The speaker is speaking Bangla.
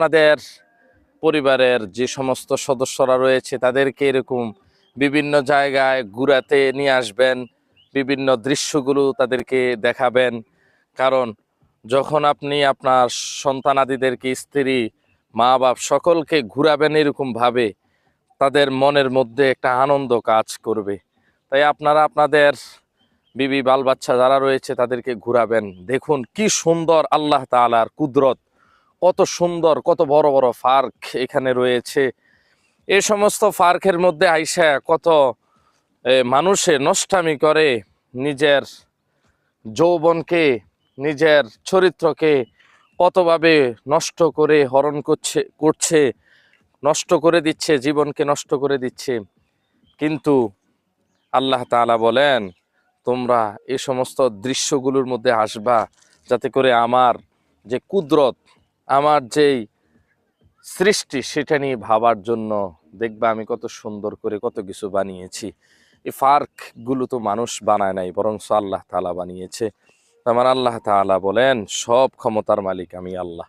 আপনাদের পরিবারের যে সমস্ত সদস্যরা রয়েছে তাদেরকে এরকম বিভিন্ন জায়গায় ঘুরাতে নিয়ে আসবেন, বিভিন্ন দৃশ্যগুলো তাদেরকে দেখাবেন। কারণ যখন আপনি আপনার সন্তানাদিদেরকে, স্ত্রী, মা বাপ সকলকে ঘুরাবেন এরকম ভাবে, তাদের মনের মধ্যে একটা আনন্দ কাজ করবে। তাই আপনারা আপনাদের বিবি বাল বাচ্চা যারা রয়েছে তাদেরকে ঘুরাবেন। দেখুন কি সুন্দর আল্লাহ তাআলার কুদরত, কত সুন্দর, কত বড় বড় পার্ক এখানে রয়েছে। এই সমস্ত পার্কের মধ্যে আইসা কত মানুষে নষ্টামি করে, নিজের যৌবনকে, নিজের চরিত্রকে কতভাবে নষ্ট করে হরণ করছে, নষ্ট করে দিচ্ছে, জীবনকে নষ্ট করে দিচ্ছে। কিন্তু আল্লাহ তাআলা বলেন, তোমরা এই সমস্ত দৃশ্যগুলোর মধ্যে আসবা যাতে করে আমার যে কুদরত, আমার যেই সৃষ্টি সেটা নিয়ে ভাবার জন্য। দেখবা আমি কত সুন্দর করে কত কিছু বানিয়েছি। এই পার্কগুলো তো মানুষ বানায় নাই, বরং আল্লাহ তাআলা বানিয়েছে। আমার আল্লাহ তাআলা বলেন, সব ক্ষমতার মালিক আমি আল্লাহ।